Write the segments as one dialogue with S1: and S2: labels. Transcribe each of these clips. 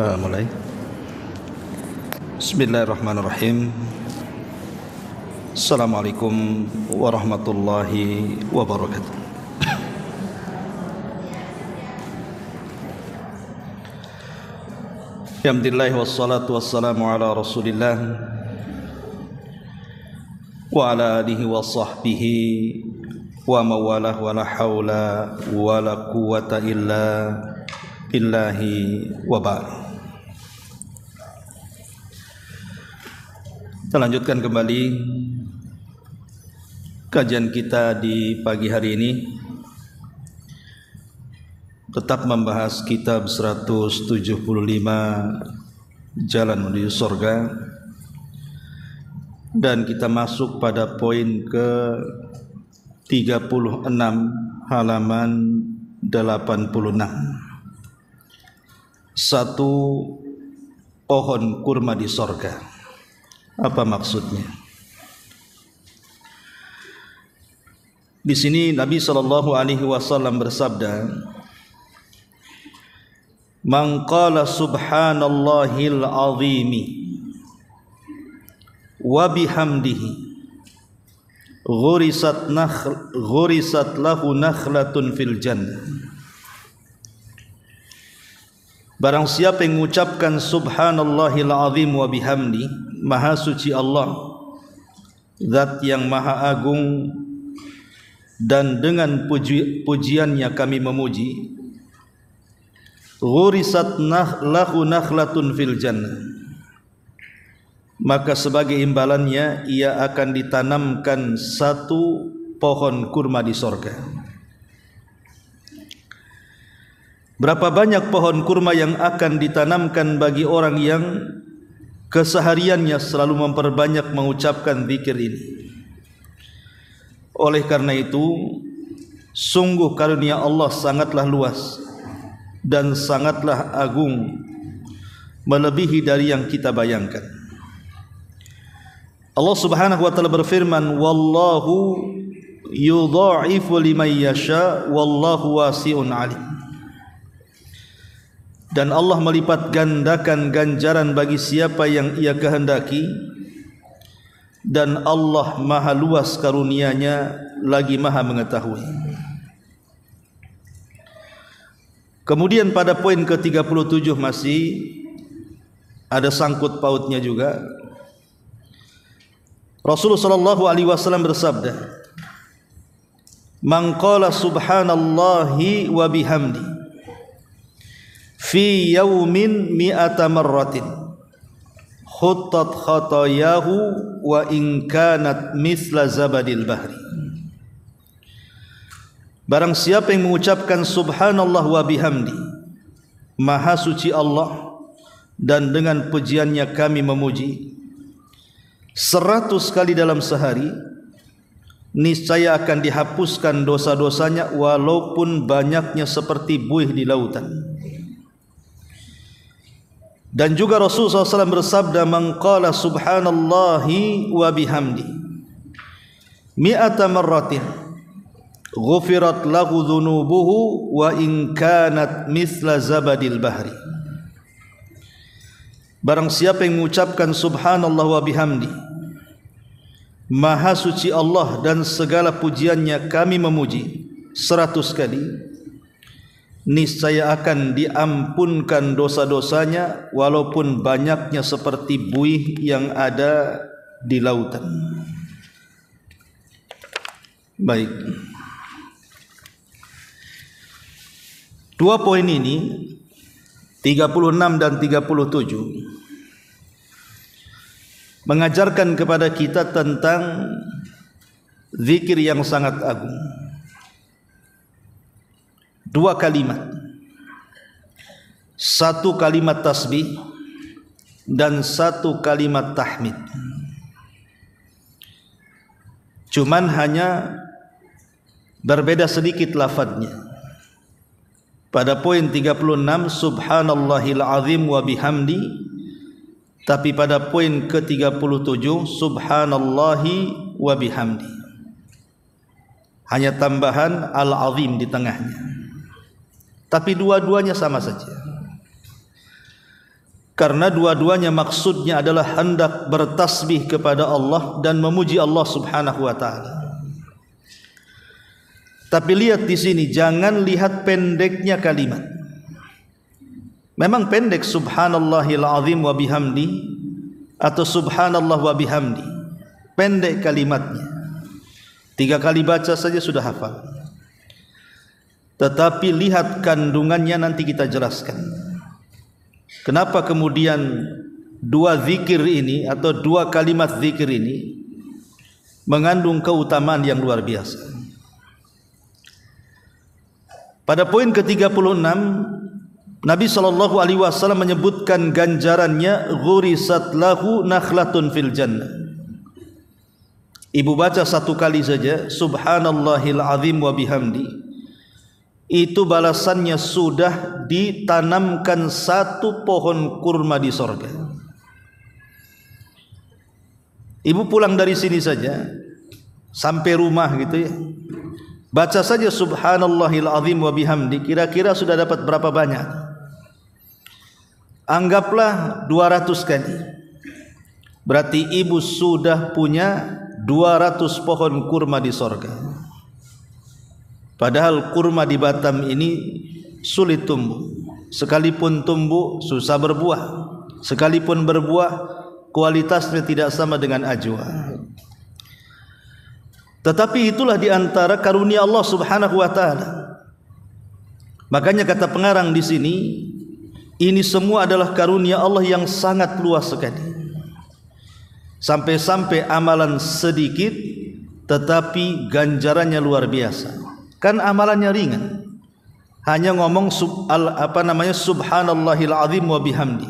S1: Mulai. Bismillahirrahmanirrahim. Assalamualaikum warahmatullahi wabarakatuh. Alhamdulillah wassalatu wassalamu ala Rasulillah wa ala alihi wa sahbihi wa mawalah wa la hawla wa la quwwata illa billahi wa ba'd. Kita lanjutkan kembali kajian kita di pagi hari ini, tetap membahas kitab 175 Jalan Menuju Surga, dan kita masuk pada poin ke 36 halaman 86. Satu pohon kurma di surga. Apa maksudnya? Di sini Nabi SAW bersabda, "Man qala subhanallahil azimi wa bihamdihi ghurisat lahu nakhlatun fil jannah." Barang siapa yang mengucapkan subhanallahil azim wa bihamdi, maha suci Allah, zat yang maha agung, dan dengan pujiannya kami memuji, ghurisat lahu nakhlatun fil jannah, maka sebagai imbalannya ia akan ditanamkan satu pohon kurma di surga. Berapa banyak pohon kurma yang akan ditanamkan bagi orang yang kesehariannya selalu memperbanyak mengucapkan zikir ini. Oleh karena itu, sungguh karunia Allah sangatlah luas dan sangatlah agung, melebihi dari yang kita bayangkan. Allah Subhanahu wa taala berfirman, "Wallahu yudha'ifu liman yasha wallahu wasi'un 'alim." Dan Allah melipat gandakan ganjaran bagi siapa yang ia kehendaki, dan Allah maha luas karunia-Nya lagi maha mengetahui. Kemudian pada poin ke-37 masih ada sangkut pautnya juga. Rasulullah SAW bersabda, "Man qala subhanallahi wa bihamdi fi yaumin mi'ata marratin khuttat khatayahu wa in kanat mithla zabadil bahri." Barang siapa yang mengucapkan subhanallah wa bihamdi, maha suci Allah, dan dengan pujiannya kami memuji, 100 kali dalam sehari, niscaya akan dihapuskan dosa-dosanya walaupun banyaknya seperti buih di lautan. Dan juga Rasulullah SAW bersabda, "Man qala subhanallahi wa bihamdi mi'ata marratin ghufirat lahu dhunubuhu wa in kanat mithla zabadil bahri." Barang siapa yang mengucapkan subhanallah wa bihamdi, maha suci Allah dan segala pujiannya kami memuji, 100 kali, niscaya akan diampunkan dosa-dosanya walaupun banyaknya seperti buih yang ada di lautan. Baik, dua poin ini 36 dan 37 mengajarkan kepada kita tentang zikir yang sangat agung. Dua kalimat, satu kalimat tasbih dan satu kalimat tahmid. Cuman hanya berbeda sedikit lafadznya. Pada poin 36 subhanallahil azim wa bihamdi, tapi pada poin ke-37 subhanallahi wa bihamdi, hanya tambahan al-azim di tengahnya. Tapi dua-duanya sama saja. karena dua-duanya maksudnya adalah hendak bertasbih kepada Allah dan memuji Allah Subhanahu wa taala. Tapi lihat di sini, jangan lihat pendeknya kalimat. Memang pendek subhanallahil azim wa bihamdi atau subhanallah wa bihamdi. Pendek kalimatnya. 3 kali baca saja sudah hafal. Tetapi lihat kandungannya, nanti kita jelaskan. Kenapa kemudian 2 zikir ini atau 2 kalimat zikir ini mengandung keutamaan yang luar biasa. Pada poin ke-36, Nabi SAW menyebutkan ganjarannya, ghurisat lahu nakhlatun fil jannah. Ibu baca 1 kali saja, subhanallahil azim wa bihamdi. Itu balasannya sudah ditanamkan 1 pohon kurma di sorga. Ibu pulang dari sini saja sampai rumah gitu ya, baca saja subhanallahil azim wa bihamdi, kira-kira sudah dapat berapa banyak? Anggaplah 200 kali. Berarti ibu sudah punya 200 pohon kurma di sorga. Padahal kurma di Batam ini sulit tumbuh. Sekalipun tumbuh susah berbuah. Sekalipun berbuah kualitasnya tidak sama dengan ajwa. Tetapi itulah di antara karunia Allah Subhanahu wa taala. Makanya kata pengarang di sini, ini semua adalah karunia Allah yang sangat luas sekali. Sampai-sampai amalan sedikit tetapi ganjarannya luar biasa. Kan amalannya ringan, hanya ngomong subhanallahil azim wa bihamdi.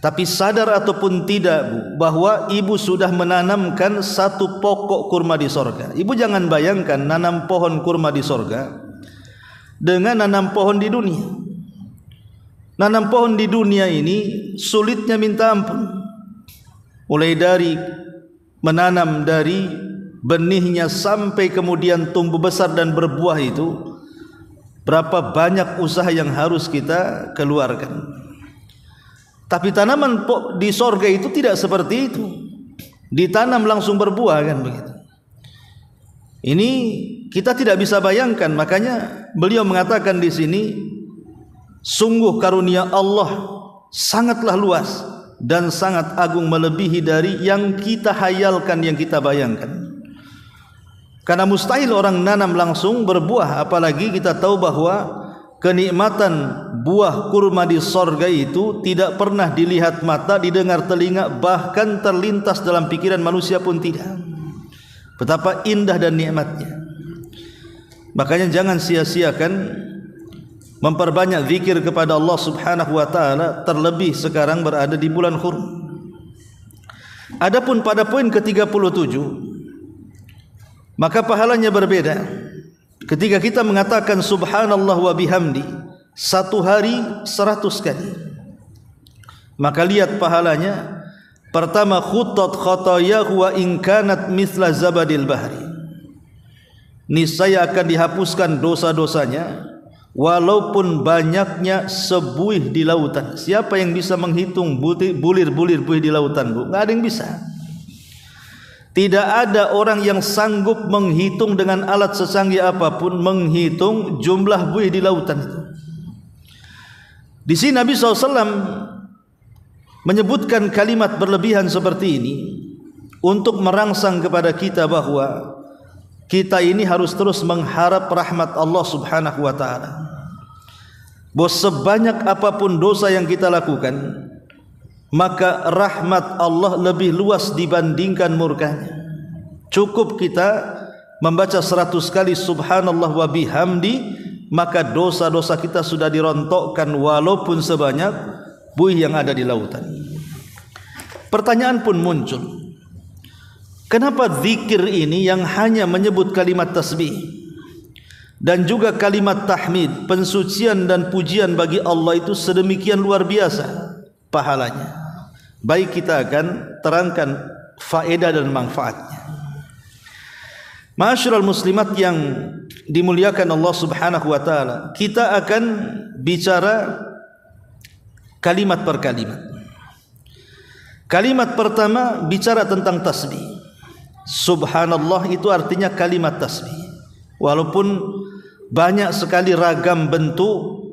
S1: Tapi sadar ataupun tidak, Bu, bahwa ibu sudah menanamkan 1 pokok kurma di sorga. Ibu jangan bayangkan nanam pohon kurma di sorga dengan nanam pohon di dunia. Nanam pohon di dunia ini sulitnya minta ampun. Mulai dari menanam dari benihnya sampai kemudian tumbuh besar dan berbuah, itu berapa banyak usaha yang harus kita keluarkan. Tapi tanaman di sorga itu tidak seperti itu, ditanam langsung berbuah, kan begitu. Ini kita tidak bisa bayangkan. Makanya beliau mengatakan di sini, sungguh karunia Allah sangatlah luas dan sangat agung, melebihi dari yang kita hayalkan, yang kita bayangkan. Karena mustahil orang nanam langsung berbuah, apalagi kita tahu bahwa kenikmatan buah kurma di sorga itu tidak pernah dilihat mata, didengar telinga, bahkan terlintas dalam pikiran manusia pun tidak. Betapa indah dan nikmatnya. Makanya jangan sia-siakan memperbanyak zikir kepada Allah Subhanahu wa taala, terlebih sekarang berada di bulan Hurum. Adapun pada poin ke-37, maka pahalanya berbeda. Ketika kita mengatakan subhanallah wa bihamdi 1 hari 100 kali, maka lihat pahalanya. Pertama, khuttat khatayahu wa in kanat mithla zabadil bahri. Niscaya akan dihapuskan dosa-dosanya walaupun banyaknya sebuih di lautan. Siapa yang bisa menghitung bulir-bulir buih di lautan, Bu? Enggak ada yang bisa. Tidak ada orang yang sanggup menghitung dengan alat secanggih apapun, menghitung jumlah buih di lautan itu. Di sini Nabi SAW menyebutkan kalimat berlebihan seperti ini untuk merangsang kepada kita bahwa kita ini harus terus mengharap rahmat Allah Subhanahu wa taala. Bahwa sebanyak apapun dosa yang kita lakukan, maka rahmat Allah lebih luas dibandingkan murkanya. Cukup kita membaca 100 kali subhanallah wa bihamdi, maka dosa-dosa kita sudah dirontokkan walaupun sebanyak buih yang ada di lautan. Pertanyaan pun muncul, kenapa zikir ini yang hanya menyebut kalimat tasbih dan juga kalimat tahmid, pensucian dan pujian bagi Allah itu sedemikian luar biasa pahalanya? Baik, kita akan terangkan faedah dan manfaatnya. Ma'asyiral muslimat yang dimuliakan Allah Subhanahu wa taala, kita akan bicara kalimat per kalimat. Kalimat pertama bicara tentang tasbih. Subhanallah itu artinya kalimat tasbih. Walaupun banyak sekali ragam bentuk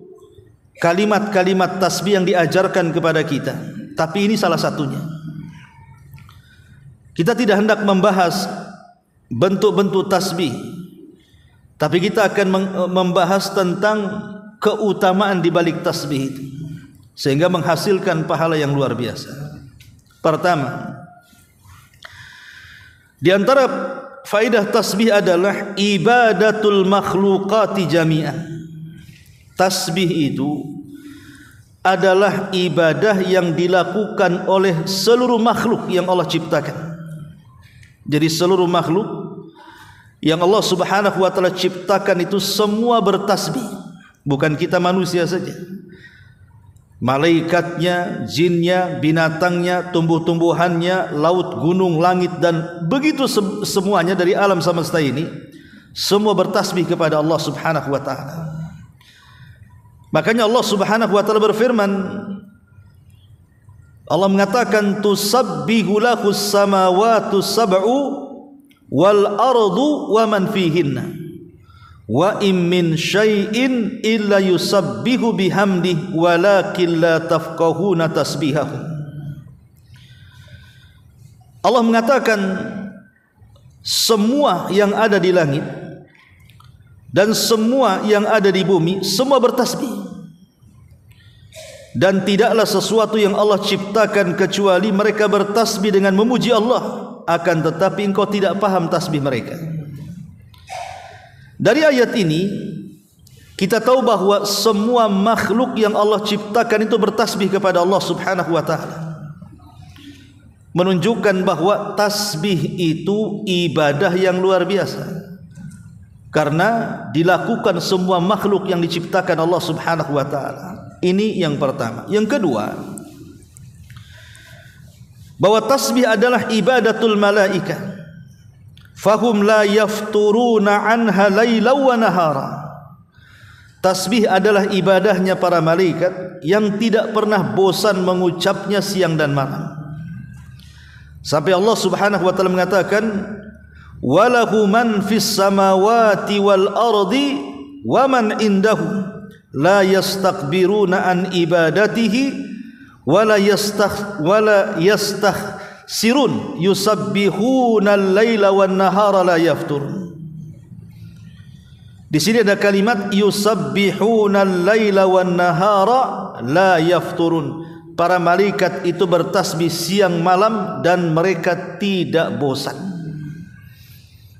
S1: kalimat-kalimat tasbih yang diajarkan kepada kita, tapi ini salah satunya. Kita tidak hendak membahas bentuk-bentuk tasbih, tapi kita akan membahas tentang keutamaan di balik tasbih itu, sehingga menghasilkan pahala yang luar biasa. Pertama, di antara faedah tasbih adalah ibadatul makhluqati jami'an. Tasbih itu adalah ibadah yang dilakukan oleh seluruh makhluk yang Allah ciptakan. Jadi seluruh makhluk yang Allah Subhanahu wa taala ciptakan itu semua bertasbih, bukan kita manusia saja. Malaikatnya, jinnya, binatangnya, tumbuh-tumbuhannya, laut, gunung, langit, dan begitu semuanya dari alam semesta ini semua bertasbih kepada Allah Subhanahu wa taala. Makanya Allah Subhanahu wa taala berfirman, Allah mengatakan tusabbihu lahus samawati sab'u wal ardu wa man fihinna wa in min syai'in illa yusabbihu bihamdihi walakin la tafqahuna tasbihahum. Allah mengatakan semua yang ada di langit dan semua yang ada di bumi semua bertasbih. Dan tidaklah sesuatu yang Allah ciptakan kecuali mereka bertasbih dengan memuji Allah, akan tetapi engkau tidak paham tasbih mereka. Dari ayat ini kita tahu bahwa semua makhluk yang Allah ciptakan itu bertasbih kepada Allah Subhanahu wa taala, menunjukkan bahwa tasbih itu ibadah yang luar biasa, karena dilakukan semua makhluk yang diciptakan Allah Subhanahu wa taala. Ini yang pertama. Yang kedua, bahwa tasbih adalah ibadatul malaikah, fahum la yafturuna anha laila wa nahara. Tasbih adalah ibadahnya para malaikat yang tidak pernah bosan mengucapnya siang dan malam. Sampai Allah Subhanahu wa taala mengatakan, walahu man fis samawati wal ardi wa man indahu la yastakbiruna an ibadatihi wala yastakhsirun yusabbihuna al-laila wan nahara la yafturun. Di sini ada kalimat yusabbihuna al-laila wan nahara la yafturun. Para malaikat itu bertasbih siang malam dan mereka tidak bosan.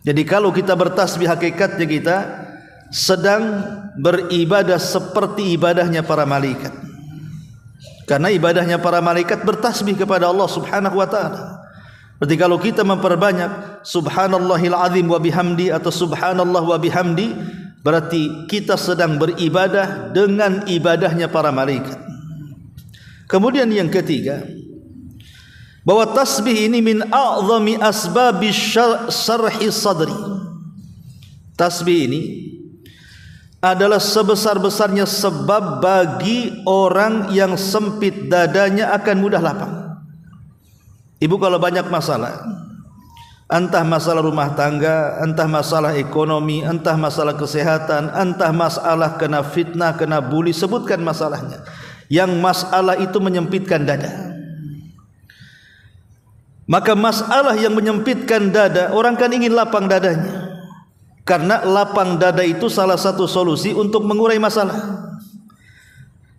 S1: Jadi kalau kita bertasbih, hakikatnya kita sedang beribadah seperti ibadahnya para malaikat. Karena ibadahnya para malaikat bertasbih kepada Allah Subhanahu wa taala. Berarti kalau kita memperbanyak subhanallahil azim wa bihamdi atau subhanallah wa bihamdi, berarti kita sedang beribadah dengan ibadahnya para malaikat. Kemudian yang ketiga, bahwa tasbih ini min a'zami asbabi syarhi sadri. Tasbih ini adalah sebesar-besarnya sebab bagi orang yang sempit dadanya akan mudah lapang. Ibu kalau banyak masalah, entah masalah rumah tangga, entah masalah ekonomi, entah masalah kesehatan, entah masalah kena fitnah, kena bully, sebutkan masalahnya. Yang masalah itu menyempitkan dada. Maka masalah yang menyempitkan dada, orang kan ingin lapang dadanya. Karena lapang dada itu salah satu solusi untuk mengurai masalah.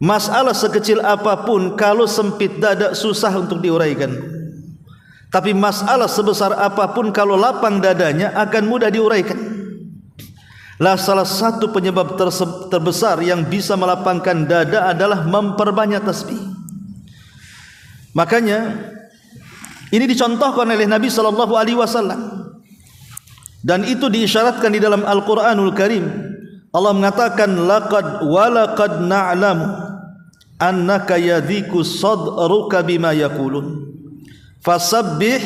S1: Masalah sekecil apapun kalau sempit dada susah untuk diuraikan. Tapi masalah sebesar apapun kalau lapang dadanya akan mudah diuraikan. Lah salah satu penyebab terbesar yang bisa melapangkan dada adalah memperbanyak tasbih. Makanya ini dicontohkan oleh Nabi sallallahu alaihi wasallam. Dan itu diisyaratkan di dalam Al-Quranul Karim. Allah mengatakan laqad walaqad na'lamu annaka yadhiku sadruka bima yaqulun fasabbih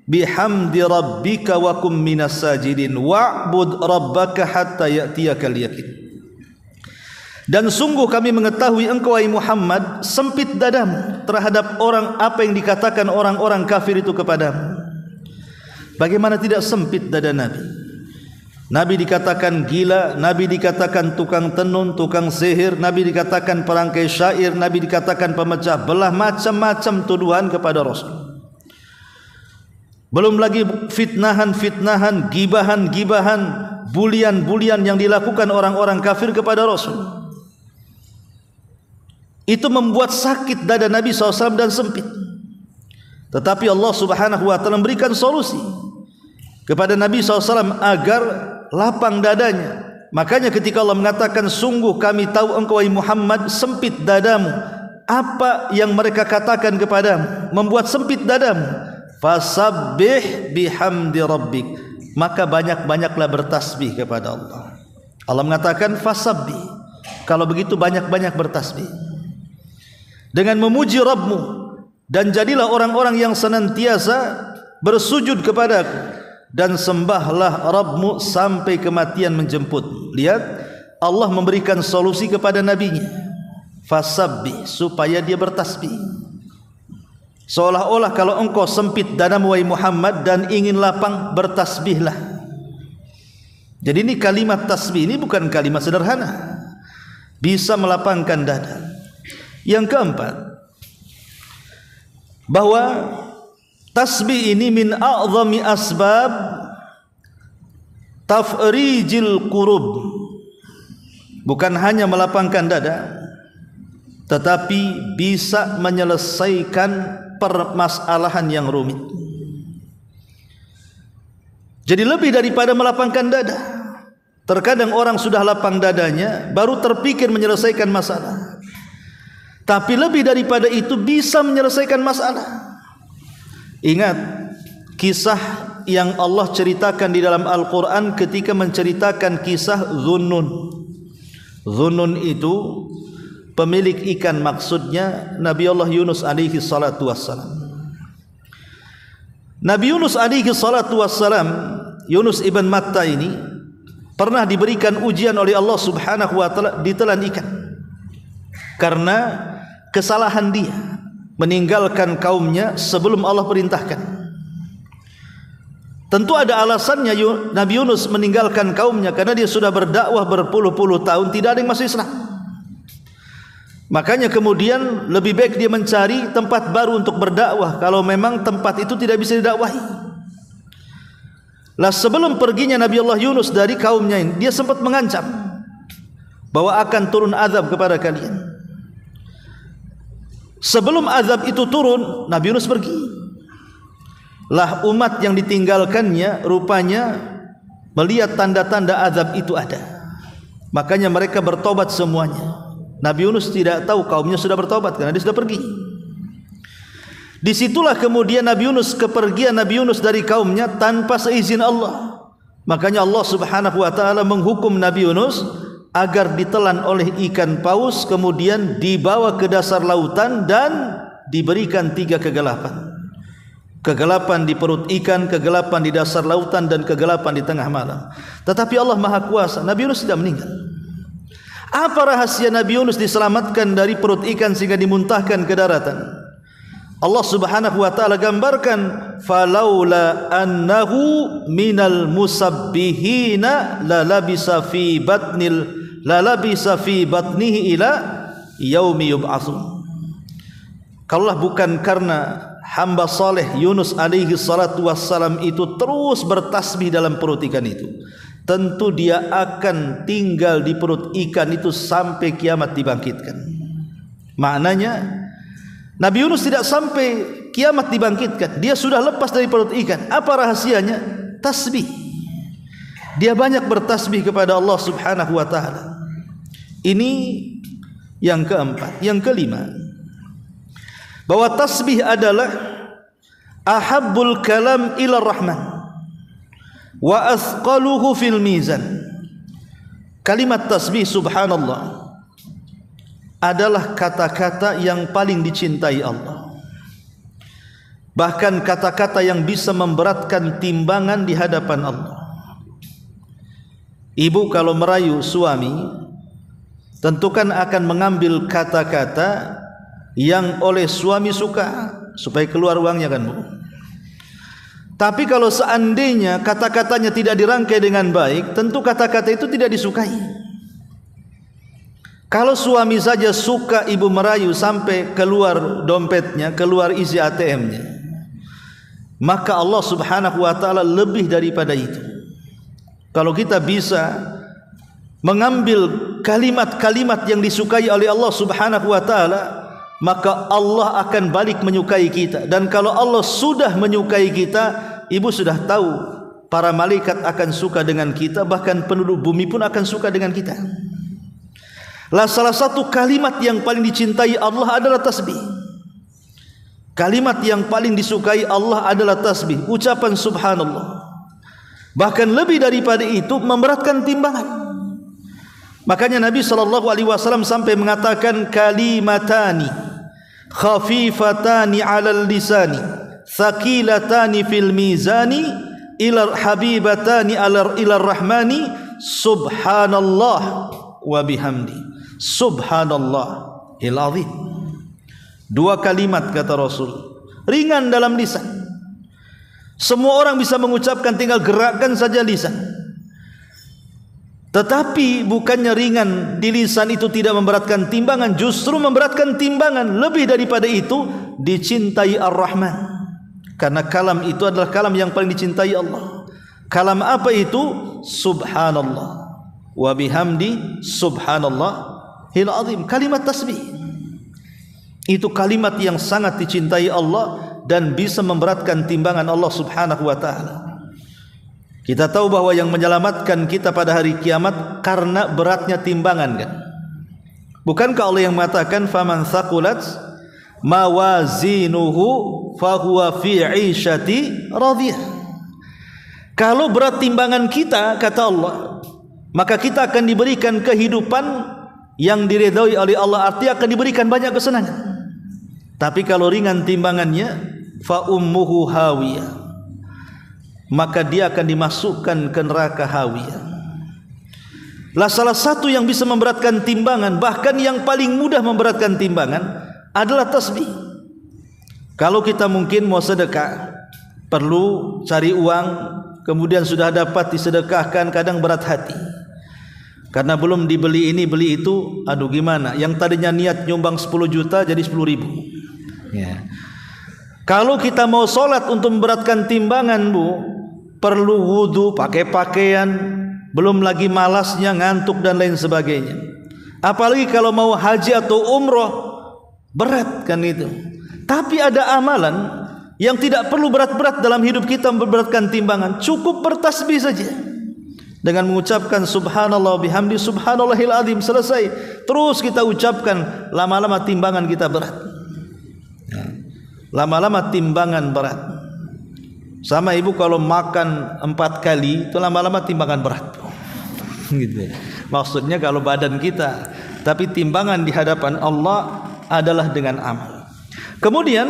S1: bihamdi rabbika wa kum minas sajidin wa'bud rabbaka hatta ya'tiyakal yaqin. Dan sungguh kami mengetahui engkau wahai Muhammad sempit dadamu terhadap orang apa yang dikatakan orang-orang kafir itu kepadamu. Bagaimana tidak sempit dada Nabi? Nabi dikatakan gila, Nabi dikatakan tukang tenun, tukang sihir, Nabi dikatakan perangkai syair, Nabi dikatakan pemecah belah, macam-macam tuduhan kepada Rasul. Belum lagi fitnahan-fitnahan, gibahan-gibahan, bulian-bulian yang dilakukan orang-orang kafir kepada Rasul. Itu membuat sakit dada Nabi SAW dan sempit. Tetapi Allah Subhanahu wa ta'ala memberikan solusi kepada Nabi SAW agar lapang dadanya. Makanya ketika Allah mengatakan sungguh kami tahu engkau wahai Muhammad sempit dadamu, apa yang mereka katakan kepadamu membuat sempit dadamu, fasabbih bihamdi rabbik, maka banyak-banyaklah bertasbih kepada Allah. Allah mengatakan fasabbih, kalau begitu banyak-banyak bertasbih dengan memuji Rabbmu, dan jadilah orang-orang yang senantiasa bersujud kepadaku, dan sembahlah Rabbmu sampai kematian menjemput. Lihat, Allah memberikan solusi kepada nabinya, fasabbih, supaya dia bertasbih. Seolah-olah kalau engkau sempit dadamu wahai Muhammad dan ingin lapang, bertasbihlah. Jadi ini kalimat tasbih ini bukan kalimat sederhana, bisa melapangkan dada. Yang keempat, bahwa tasbih ini min a'zami asbab tafrijil qurub, bukan hanya melapangkan dada, tetapi bisa menyelesaikan permasalahan yang rumit. Jadi lebih daripada melapangkan dada, terkadang orang sudah lapang dadanya baru terpikir menyelesaikan masalah, tapi lebih daripada itu bisa menyelesaikan masalah. Ingat kisah yang Allah ceritakan di dalam Al-Quran ketika menceritakan kisah Dhunnun. Dhunnun itu pemilik ikan, maksudnya Nabi Allah Yunus alaihi salatu wassalam. Nabi Yunus alaihi salatu wassalam, Yunus ibn Matta ini pernah diberikan ujian oleh Allah Subhanahu wa ta'ala, ditelan ikan karena kesalahan dia meninggalkan kaumnya sebelum Allah perintahkan. Tentu ada alasannya Nabi Yunus meninggalkan kaumnya, karena dia sudah berdakwah berpuluh-puluh tahun, tidak ada yang masuk Islam. Makanya kemudian lebih baik dia mencari tempat baru untuk berdakwah kalau memang tempat itu tidak bisa didakwahi. Lah sebelum perginya Nabi Allah Yunus dari kaumnya ini, dia sempat mengancam bahwa akan turun azab kepada kalian. Sebelum azab itu turun, Nabi Yunus pergi. Lah umat yang ditinggalkannya rupanya melihat tanda-tanda azab itu ada, makanya mereka bertobat semuanya. Nabi Yunus tidak tahu kaumnya sudah bertobat karena dia sudah pergi. Disitulah kemudian Nabi Yunus, kepergian Nabi Yunus dari kaumnya tanpa seizin Allah. Makanya Allah Subhanahu wa ta'ala menghukum Nabi Yunus agar ditelan oleh ikan paus, kemudian dibawa ke dasar lautan dan diberikan 3 kegelapan. Kegelapan di perut ikan, kegelapan di dasar lautan, dan kegelapan di tengah malam. Tetapi Allah Maha Kuasa, Nabi Yunus tidak meninggal. Apa rahasia Nabi Yunus diselamatkan dari perut ikan sehingga dimuntahkan ke daratan? Allah Subhanahu wa ta'ala gambarkan, falaula annahu minal musabbihina lalabisa fi batnihi ila yaumi yub'atsun. Kalaulah bukan karena hamba saleh Yunus alaihi salatu wassalam itu terus bertasbih dalam perut ikan itu, tentu dia akan tinggal di perut ikan itu sampai kiamat dibangkitkan. Maknanya Nabi Yunus tidak sampai kiamat dibangkitkan, dia sudah lepas dari perut ikan. Apa rahasianya? Tasbih. Dia banyak bertasbih kepada Allah Subhanahu wa ta'ala. Ini yang keempat. Yang kelima, bahwa tasbih adalah ahabbul kalam ila rahman wa athqaluhu fil mizan. Kalimat tasbih subhanallah adalah kata-kata yang paling dicintai Allah. Bahkan kata-kata yang bisa memberatkan timbangan di hadapan Allah. Ibu kalau merayu suami tentukan akan mengambil kata-kata yang oleh suami suka supaya keluar uangnya kan Bu. Tapi kalau seandainya kata-katanya tidak dirangkai dengan baik, tentu kata-kata itu tidak disukai. Kalau suami saja suka ibu merayu sampai keluar dompetnya, keluar isi ATM-nya, maka Allah Subhanahu wa taala lebih daripada itu. Kalau kita bisa mengambil kalimat-kalimat yang disukai oleh Allah Subhanahu wa taala, maka Allah akan balik menyukai kita. Dan kalau Allah sudah menyukai kita, ibu sudah tahu para malaikat akan suka dengan kita, bahkan penduduk bumi pun akan suka dengan kita. Lah salah satu kalimat yang paling dicintai Allah adalah tasbih. Kalimat yang paling disukai Allah adalah tasbih, ucapan subhanallah. Bahkan lebih daripada itu memberatkan timbangan. Makanya Nabi SAW sampai mengatakan kalimatani khafifatani 'alal lisani thaqilatani fil mizani ila habibatani ila rahmani subhanallah wa bihamdi subhanallahil azim. Dua kalimat kata Rasul, ringan dalam lisan, semua orang bisa mengucapkan, tinggal gerakkan saja lisan. Tetapi bukannya ringan di lisan itu tidak memberatkan timbangan, justru memberatkan timbangan. Lebih daripada itu dicintai Ar-Rahman, karena kalam itu adalah kalam yang paling dicintai Allah. Kalam apa itu? Subhanallah wa bihamdi subhanallahil azim. Kalimat tasbih itu kalimat yang sangat dicintai Allah dan bisa memberatkan timbangan Allah Subhanahu wa taala. Kita tahu bahwa yang menyelamatkan kita pada hari kiamat karena beratnya timbangan kan? Bukankah Allah yang mengatakan faman thaqulat mawazinuhu fahuwa fi 'ishati radiyah. Kalau berat timbangan kita kata Allah, maka kita akan diberikan kehidupan yang diridhai oleh Allah, artinya akan diberikan banyak kesenangan. Tapi kalau ringan timbangannya, fa ummuhu hawiyah, maka dia akan dimasukkan ke neraka hawiyah. Lah salah satu yang bisa memberatkan timbangan, bahkan yang paling mudah memberatkan timbangan adalah tasbih. Kalau kita mungkin mau sedekah, perlu cari uang, kemudian sudah dapat disedekahkan, kadang berat hati. Karena belum dibeli ini beli itu, aduh gimana? Yang tadinya niat nyumbang 10 juta jadi 10 ribu. Ya. Kalau kita mau sholat untuk memberatkan timbangan Bu, perlu wudu, pakai pakaian, belum lagi malasnya, ngantuk dan lain sebagainya. Apalagi kalau mau haji atau umroh, berat kan itu. Tapi ada amalan yang tidak perlu berat-berat dalam hidup kita memberatkan timbangan, cukup bertasbih saja. Dengan mengucapkan subhanallah bihamdi subhanallahil azim, selesai. Terus kita ucapkan, lama-lama timbangan kita berat. Lama-lama timbangan berat. Sama ibu kalau makan 4 kali, itu lama-lama timbangan berat. Gitu. Maksudnya kalau badan kita, tapi timbangan di hadapan Allah adalah dengan amal. Kemudian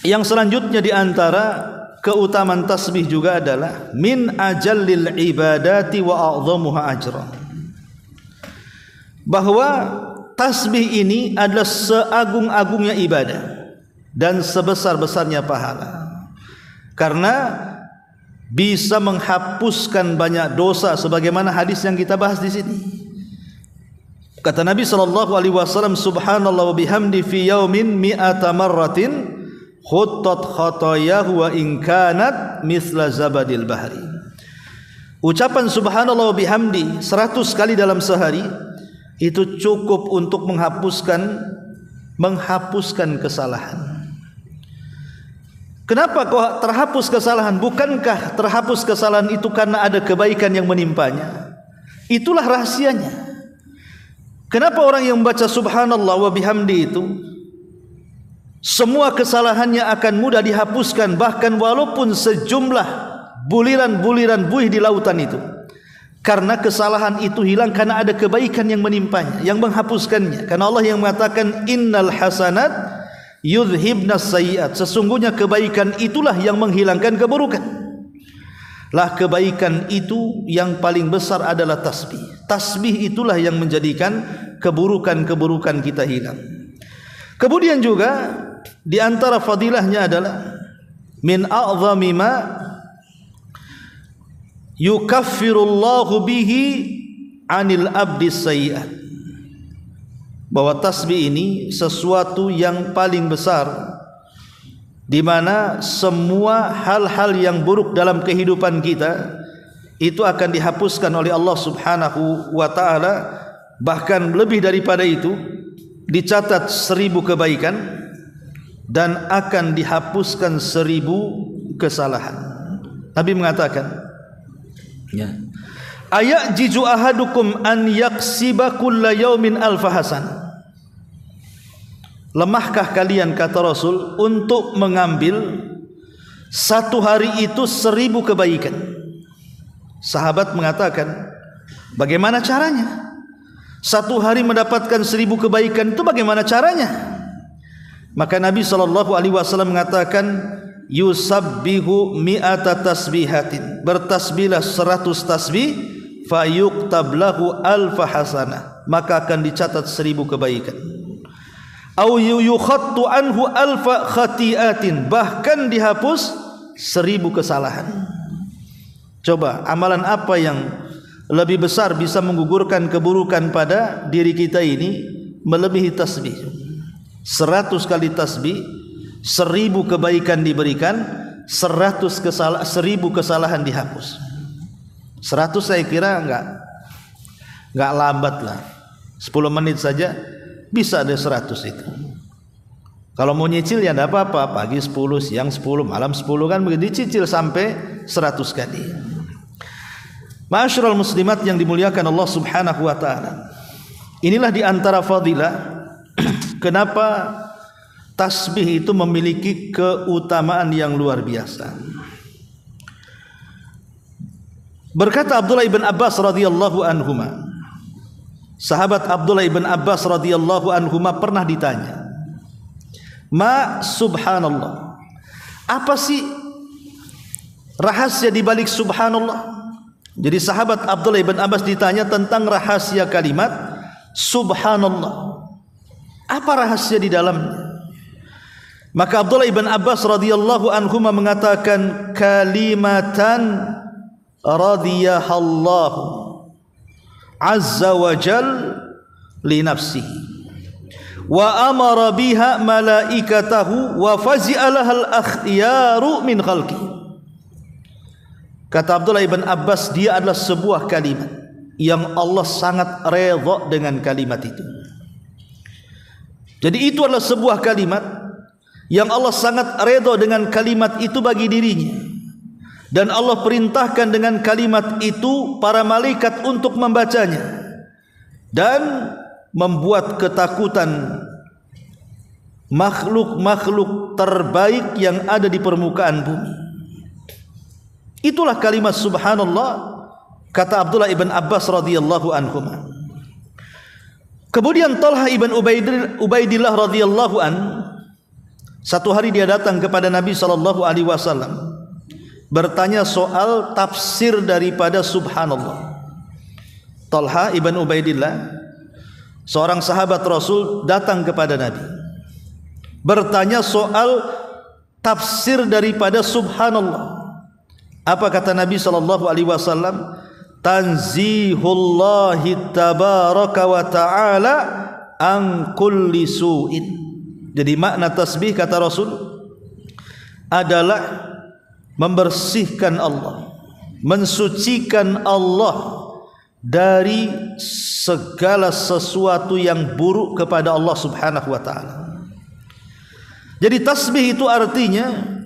S1: yang selanjutnya di antara keutamaan tasbih juga adalah min ajallil ibadati wa a'dhamuha ajra. Bahwa tasbih ini adalah seagung-agungnya ibadah dan sebesar-besarnya pahala. Karena bisa menghapuskan banyak dosa sebagaimana hadis yang kita bahas di sini. Kata Nabi SAW, subhanallah wa bihamdi fi yaumin mi'ata marratin khuttat khatayahu wa in kanat mithla zabadil bahri. Ucapan subhanallah wa bihamdi 100 kali dalam sehari itu cukup untuk menghapuskan kesalahan. Kenapa kok terhapus kesalahan? Bukankah terhapus kesalahan itu karena ada kebaikan yang menimpanya? Itulah rahasianya. Kenapa orang yang membaca subhanallah wa bihamdi itu semua kesalahannya akan mudah dihapuskan, bahkan walaupun sejumlah buliran-buliran buih di lautan itu, karena kesalahan itu hilang karena ada kebaikan yang menimpanya, yang menghapuskannya. Karena Allah yang mengatakan innal hasanat yudhibnas sayyiat, sesungguhnya kebaikan itulah yang menghilangkan keburukan. lah kebaikan itu yang paling besar adalah tasbih. Tasbih itulah yang menjadikan keburukan-keburukan kita hilang. Kemudian juga di antara fadilahnya adalah min a'zami ma yukaffirullahu bihi 'anil abdi sayyi'at. Bahwa tasbih ini sesuatu yang paling besar, di mana semua hal-hal yang buruk dalam kehidupan kita itu akan dihapuskan oleh Allah Subhanahu wa taala. Bahkan lebih daripada itu, dicatat 1000 kebaikan dan akan dihapuskan 1000 kesalahan. Nabi mengatakan, ya, ayajiju ahadukum an yaksiba kulla yaumin alfa hasanah. Lemahkah kalian, kata Rasul, untuk mengambil satu hari itu 1000 kebaikan? Sahabat mengatakan, bagaimana caranya? Satu hari mendapatkan 1000 kebaikan itu bagaimana caranya? Maka Nabi SAW mengatakan, yusabbihu mi'ata tasbihatin, bertasbihlah 100 tasbih, fayuktab lahu alfa hasanah, maka akan dicatat 1000 kebaikan. Au yukhattu anhu alfa khati'atin, bahkan dihapus 1000 kesalahan. Coba amalan apa yang lebih besar bisa menggugurkan keburukan pada diri kita ini melebihi tasbih? 100 kali tasbih, 1000 kebaikan diberikan, 1000 kesalahan dihapus. 100 saya kira enggak lambat lah, 10 menit saja bisa ada 100 itu. Kalau mau nyicil ya tidak apa-apa, pagi 10, siang 10, malam 10 kan begitu, dicicil sampai 100 kali. Ma'asyiral muslimat yang dimuliakan Allah Subhanahu wa taala. Inilah di antara fadilah kenapa tasbih itu memiliki keutamaan yang luar biasa. Berkata Abdullah ibn Abbas radhiyallahu anhuma, sahabat Abdullah ibn Abbas radhiyallahu anhuma pernah ditanya, ma subhanallah, apa sih rahasia di balik subhanallah? Jadi sahabat Abdullah ibn Abbas ditanya tentang rahasia kalimat subhanallah, apa rahasia di dalamnya? Maka Abdullah ibn Abbas radhiyallahu anhuma mengatakan, kalimatan radiyahallahu azza wa jal li nafsihi wa amara biha malaikatahu wa fazi'alahal akhyaru min khalqi. Kata Abdullah ibn Abbas, dia adalah sebuah kalimat yang Allah sangat redha dengan kalimat itu. Jadi itu adalah sebuah kalimat yang Allah sangat redha dengan kalimat itu bagi dirinya, dan Allah perintahkan dengan kalimat itu para malaikat untuk membacanya dan membuat ketakutan makhluk-makhluk terbaik yang ada di permukaan bumi. Itulah kalimat subhanallah, kata Abdullah ibn Abbas radhiyallahu anhu. Kemudian Talha ibn Ubaidillah radhiyallahu an, satu hari dia datang kepada Nabi SAW bertanya soal tafsir daripada subhanallah. Talha ibn Ubaidillah, seorang sahabat Rasul, datang kepada Nabi bertanya soal tafsir daripada subhanallah. Apa kata Nabi SAW? Tanzihullahi tabaraka wa ta'ala an kulli su'in. Jadi makna tasbih, kata Rasul, adalah membersihkan Allah, mensucikan Allah dari segala sesuatu yang buruk kepada Allah Subhanahu wa ta'ala. Jadi tasbih itu artinya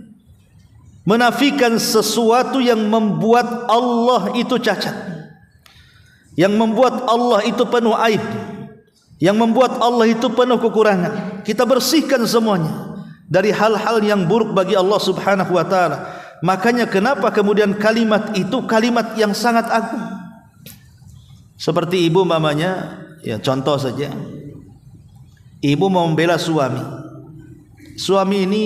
S1: menafikan sesuatu yang membuat Allah itu cacat, yang membuat Allah itu penuh aib, yang membuat Allah itu penuh kekurangan. Kita bersihkan semuanya dari hal-hal yang buruk bagi Allah Subhanahu wa taala. Makanya kenapa kemudian kalimat itu kalimat yang sangat agung. Seperti ibu mamanya, ya contoh saja, ibu mau membela suami. Suami ini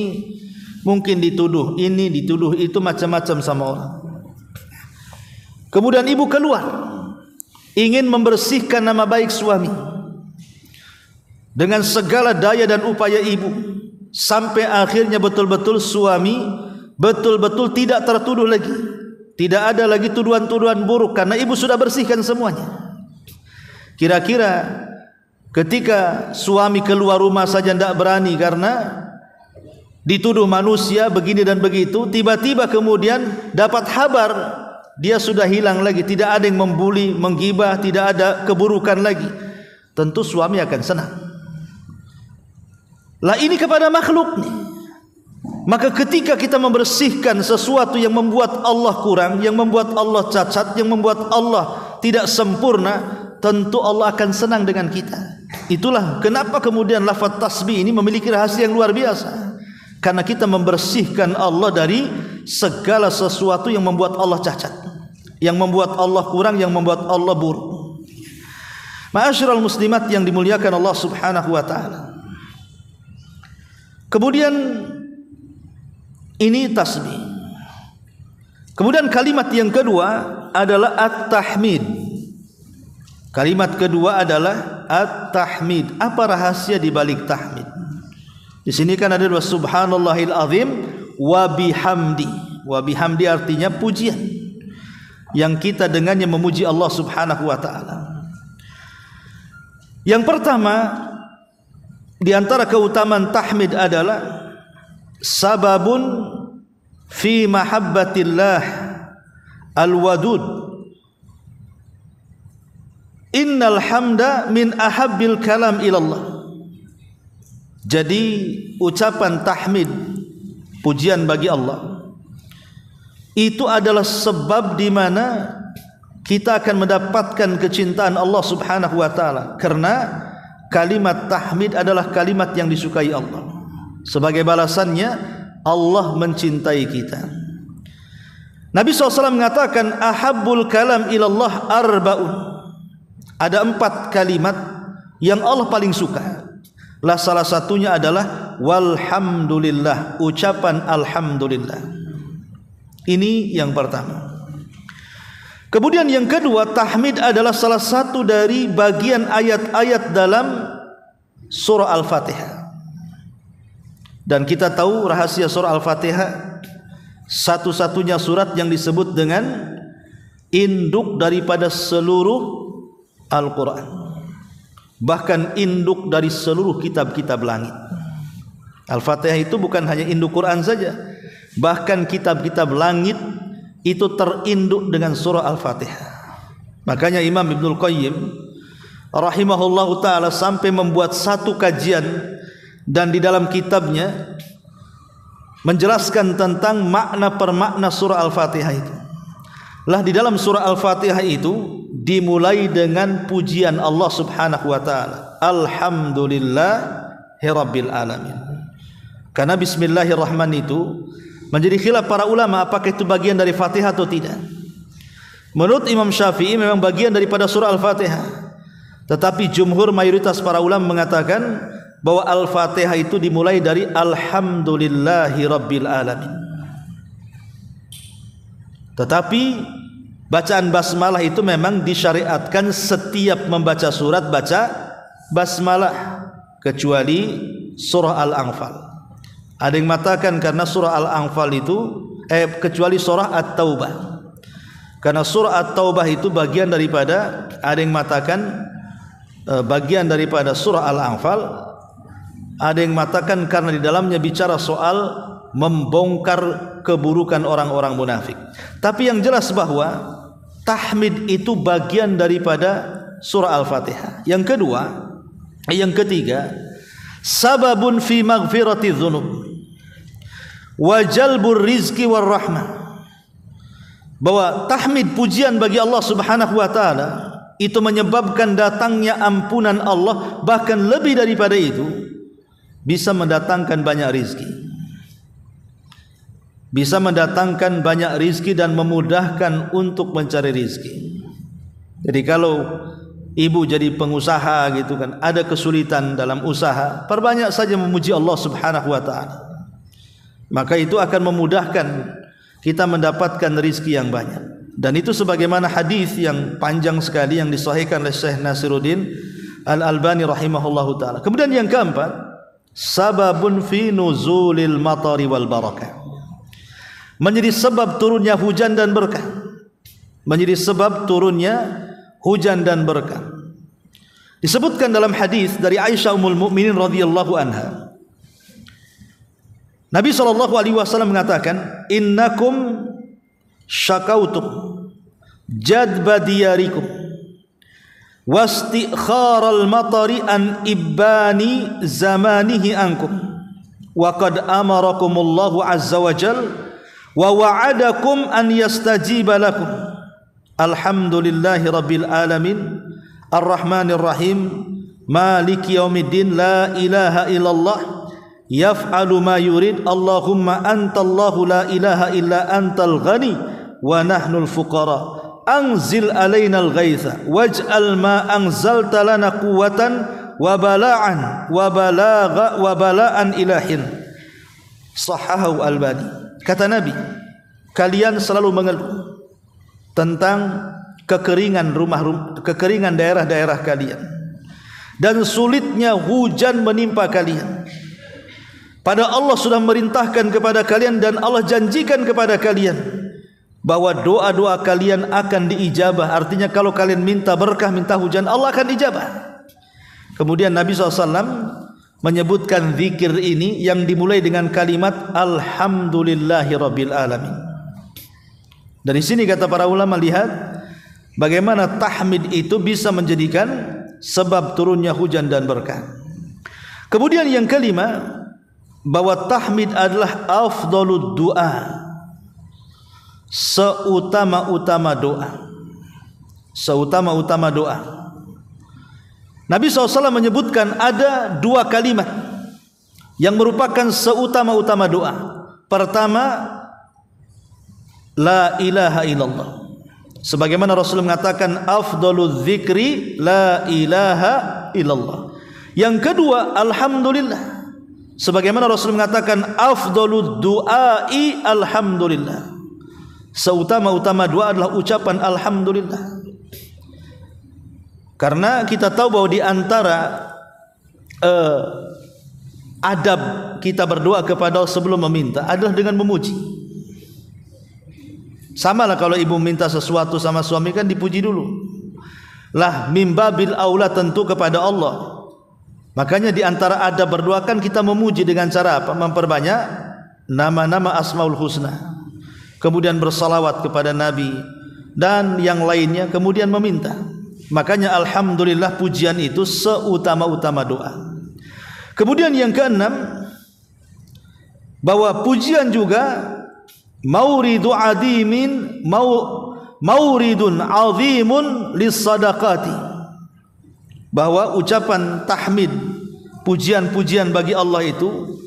S1: mungkin dituduh ini, dituduh itu, macam-macam sama orang. Kemudian ibu keluar ingin membersihkan nama baik suami dengan segala daya dan upaya ibu, sampai akhirnya betul-betul suami betul-betul tidak tertuduh lagi, tidak ada lagi tuduhan-tuduhan buruk karena ibu sudah bersihkan semuanya. Kira-kira ketika suami keluar rumah saja tidak berani karena dituduh manusia begini dan begitu, tiba-tiba kemudian dapat kabar dia sudah hilang lagi, tidak ada yang membuli, menggibah, tidak ada keburukan lagi, tentu suami akan senang. Lah ini kepada makhluk nih. Maka ketika kita membersihkan sesuatu yang membuat Allah kurang, yang membuat Allah cacat, yang membuat Allah tidak sempurna, tentu Allah akan senang dengan kita. Itulah kenapa kemudian lafaz tasbih ini memiliki rahasia yang luar biasa. Karena kita membersihkan Allah dari segala sesuatu yang membuat Allah cacat, yang membuat Allah kurang, yang membuat Allah buruk. Ma'asyiral muslimat yang dimuliakan Allah Subhanahu wa taala. Kemudian ini tasbih. Kemudian kalimat yang kedua adalah at-tahmid. Kalimat kedua adalah at-tahmid. Apa rahasia di balik tahmid? Di sini kan ada dua, subhanallahil azim wa bihamdi. Wa bihamdi artinya pujian yang kita dengannya memuji Allah Subhanahu wa taala. Yang pertama di antara keutamaan tahmid adalah sababun fi mahabbatillah al-wadud. Innal hamda min ahabbil kalam ilallah. Jadi ucapan tahmid, pujian bagi Allah, itu adalah sebab di mana kita akan mendapatkan kecintaan Allah Subhanahu wa taala, karena kalimat tahmid adalah kalimat yang disukai Allah. Sebagai balasannya Allah mencintai kita. Nabi SAW mengatakan ahabbul kalam ilallah arba'un. Ada 4 kalimat yang Allah paling suka. Lah salah satunya adalah walhamdulillah, ucapan alhamdulillah. Ini yang pertama. Kemudian yang kedua, tahmid adalah salah satu dari bagian ayat-ayat dalam surah Al-Fatihah. Dan kita tahu rahasia surah Al-Fatihah, satu-satunya surat yang disebut dengan induk daripada seluruh Al-Quran, bahkan induk dari seluruh kitab-kitab langit. Al-Fatihah itu bukan hanya induk Quran saja, bahkan kitab-kitab langit itu terinduk dengan surah Al-Fatihah. Makanya Imam Ibnul Qayyim rahimahullahu ta'ala sampai membuat satu kajian, dan di dalam kitabnya menjelaskan tentang makna per makna surah Al-Fatihah itu. Lah di dalam surah Al-Fatihah itu dimulai dengan pujian Allah Subhanahu wa taala. Alhamdulillahirabbil alamin. Karena bismillahirrahmanirrahim itu menjadi khilaf para ulama apakah itu bagian dari Fatihah atau tidak. Menurut Imam Syafi'i memang bagian daripada surah Al-Fatihah. Tetapi jumhur mayoritas para ulama mengatakan bahwa Al-Fatihah itu dimulai dari alhamdulillahirabbil alamin. Tetapi bacaan basmalah itu memang disyariatkan setiap membaca surat baca basmalah, kecuali surah Al-Anfal. Ada yang mengatakan karena surah Al-Anfal itu kecuali surah At-Taubah, karena surah At-Taubah itu bagian daripada, ada yang mengatakan bagian daripada surah Al-Anfal, ada yang mengatakan karena di dalamnya bicara soal membongkar keburukan orang-orang munafik. Tapi yang jelas bahwa tahmid itu bagian daripada surah Al-Fatihah. Yang kedua, yang ketiga, sababun fi maghfirati dzunub wa jalbur rizqi war rahmah. Bahwa tahmid, pujian bagi Allah Subhanahu wa taala, itu menyebabkan datangnya ampunan Allah, bahkan lebih daripada itu bisa mendatangkan banyak rizki. Bisa mendatangkan banyak rizki dan memudahkan untuk mencari rizki. Jadi kalau ibu jadi pengusaha gitu kan, ada kesulitan dalam usaha, perbanyak saja memuji Allah Subhanahu wa taala. Maka itu akan memudahkan kita mendapatkan rizki yang banyak. Dan itu sebagaimana hadis yang panjang sekali yang disahihkan oleh Syekh Nasiruddin Al-Albani rahimahullahu taala. Kemudian yang keempat, sababun fi nuzulil matari wal barakah. Menjadi sebab turunnya hujan dan berkah. Menjadi sebab turunnya hujan dan berkah. Disebutkan dalam hadis dari Aisyah Ummul Mukminin radhiyallahu anha. Nabi SAW mengatakan, innakum syakautum jadba diyarikum wastikharal matari an ibani zamanihi ankum wa qad amarakumullahu azza wa jal wa wa'adakum an yastajiba lakum alhamdulillahi rabbil alamin ar-rahmanir rahim maliki yaumiddin la ilaha illallah yaf'alu ma yurid Allahumma antallahu la ilaha illa antal ghani wa nahnul fuqara anzil alaina al-ghaitha waj'al ma anzalta lana quwwatan wa bala'an wa bala'an ilahin. Sahahu Albani. Kata Nabi, kalian selalu mengeluh tentang kekeringan daerah-daerah kalian dan sulitnya hujan menimpa kalian. Padahal Allah sudah merintahkan kepada kalian dan Allah janjikan kepada kalian bahwa doa-doa kalian akan diijabah. Artinya kalau kalian minta berkah, minta hujan, Allah akan ijabah. Kemudian Nabi SAW menyebutkan zikir ini yang dimulai dengan kalimat Alhamdulillahi Rabbil Alamin. Dari sini kata para ulama, lihat bagaimana tahmid itu bisa menjadikan sebab turunnya hujan dan berkah. Kemudian yang kelima, bahwa tahmid adalah afdalud doa, seutama-utama doa. Seutama-utama doa. Nabi SAW menyebutkan ada dua kalimat yang merupakan seutama-utama doa. Pertama, la ilaha illallah. Sebagaimana Rasul mengatakan afdaludz dzikri la ilaha illallah. Yang kedua, alhamdulillah. Sebagaimana Rasul mengatakan afdalud du'ai alhamdulillah. Seutama-utama doa adalah ucapan alhamdulillah. Karena kita tahu bahwa di antara adab kita berdoa kepada Allah sebelum meminta adalah dengan memuji. Sama lah kalau ibu minta sesuatu sama suami kan dipuji dulu. Lah mimbabil aula tentu kepada Allah. Makanya di antara adab berdoa kan kita memuji dengan cara apa? Memperbanyak nama-nama Asmaul Husna. Kemudian bersalawat kepada Nabi dan yang lainnya, kemudian meminta. Makanya alhamdulillah pujian itu seutama-utama doa. Kemudian yang keenam, bahwa pujian juga mauridun azimun lis-sadaqati. Bahwa ucapan tahmid, pujian-pujian bagi Allah itu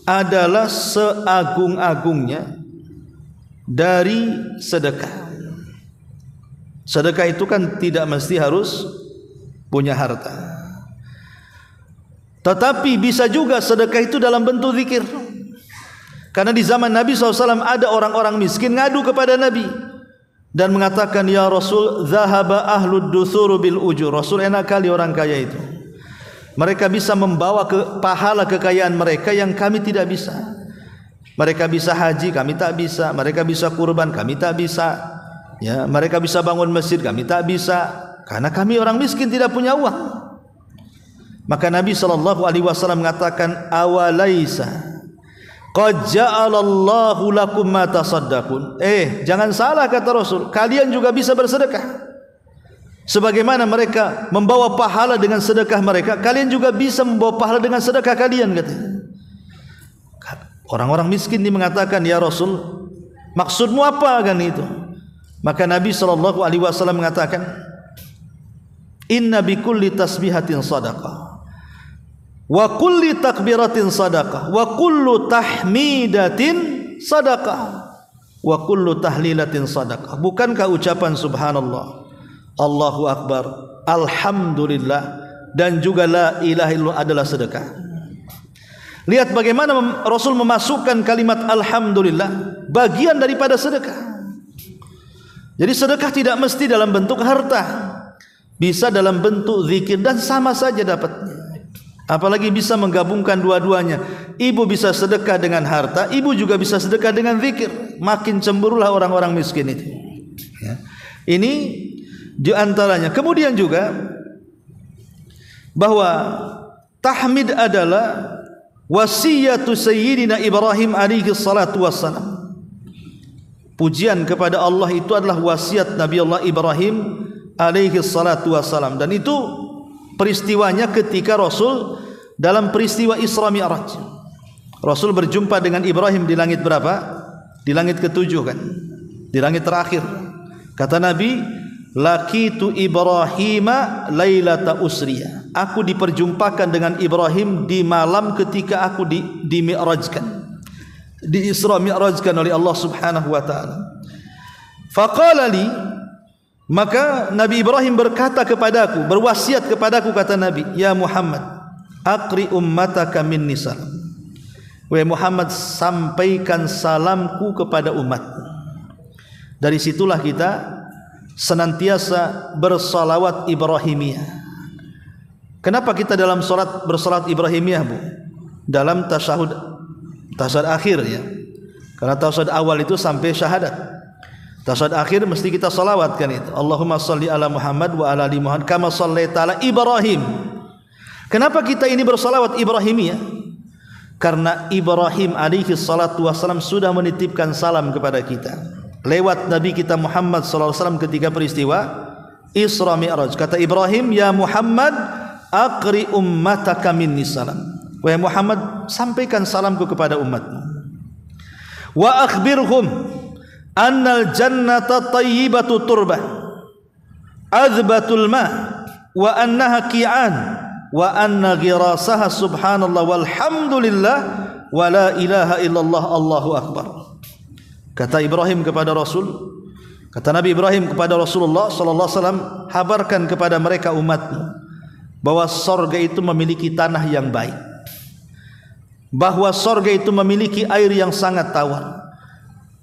S1: adalah seagung-agungnya dari sedekah. Sedekah itu kan tidak mesti harus punya harta, tetapi bisa juga sedekah itu dalam bentuk zikir. Karena di zaman Nabi SAW ada orang-orang miskin ngadu kepada Nabi dan mengatakan, ya Rasul, zahaba ahlud duthuru bil ujur. Rasul, enak kali orang kaya itu, mereka bisa membawa pahala kekayaan mereka yang kami tidak bisa. Mereka bisa haji, kami tak bisa. Mereka bisa kurban, kami tak bisa. Ya, mereka bisa bangun masjid, kami tak bisa. Karena kami orang miskin tidak punya uang. Maka Nabi SAW mengatakan, awalaisa qad ja'alallahu lakum ma tasaddaqun. Jangan salah kata Rasul, kalian juga bisa bersedekah. Sebagaimana mereka membawa pahala dengan sedekah mereka, kalian juga bisa membawa pahala dengan sedekah kalian, katanya. Orang-orang miskin ini mengatakan, ya Rasul, maksudmu apa kan itu? Maka Nabi SAW mengatakan, inna bikulli tasbihatin sadaqah, wa kulli takbiratin sadaqah, wa kullu tahmidatin sadaqah, wa kullu tahlilatin sadaqah. Bukankah ucapan subhanallah, Allahu akbar, alhamdulillah, dan juga la ilaha illallah adalah sedekah? Lihat bagaimana Rasul memasukkan kalimat alhamdulillah, bagian daripada sedekah. Jadi sedekah tidak mesti dalam bentuk harta, bisa dalam bentuk zikir dan sama saja dapatnya. Apalagi bisa menggabungkan dua-duanya. Ibu bisa sedekah dengan harta, ibu juga bisa sedekah dengan zikir. Makin cemburulah orang-orang miskin itu. Ya. Ini di antaranya. Kemudian juga bahwa tahmid adalah wasiyatu sayyidina Ibrahim alaihi salatu wassalam. Pujian kepada Allah itu adalah wasiat Nabi Allah Ibrahim alaihi salatu wassalam, dan itu peristiwanya ketika Rasul dalam peristiwa Isra Mi'raj. Rasul berjumpa dengan Ibrahim di langit berapa? Di langit ke-7 kan? Di langit terakhir. Kata Nabi, laqitu Ibrahima lailata usriya. Aku diperjumpakan dengan Ibrahim di malam ketika aku di-mi'rajkan. Di-Isra Mi'rajkan oleh Allah Subhanahu wa taala. Faqala li, maka Nabi Ibrahim berkata kepadaku, berwasiat kepadaku, kata Nabi, ya Muhammad, aqri ummataka minni salam. Wahai Muhammad, sampaikan salamku kepada umatmu. Dari situlah kita senantiasa bersalawat Ibrahimiyah. Kenapa kita dalam salat bersalat Ibrahimiyah, Bu? Dalam tasyahud akhir ya. Karena tasyahud awal itu sampai syahadat. Tasyahud akhir mesti kita salawatkan itu. Allahumma salli ala Muhammad wa ala ali Muhammad kama shallaita ala Ibrahim. Kenapa kita ini bersalawat Ibrahimiyah? Karena Ibrahim alaihi salatu wassalam sudah menitipkan salam kepada kita lewat Nabi kita Muhammad sallallahu alaihi wasallam ketika peristiwa Isra Mi'raj. Kata Ibrahim, ya Muhammad, aqri ummataka minni salam. Wahai Muhammad, sampaikan salamku kepada umatmu. Wa akhbirhum annal jannata tayyibatu turbah azbatul ma wa annaha qi'an wa anna ghirasaha subhanallah walhamdulillah wa la ilaha illallah Allahu akbar. Kata Ibrahim kepada Rasul, kata Nabi Ibrahim kepada Rasulullah sallallahu alaihi wasallam, habarkan kepada mereka umatmu bahwa sorga itu memiliki tanah yang baik, bahwa sorga itu memiliki air yang sangat tawar,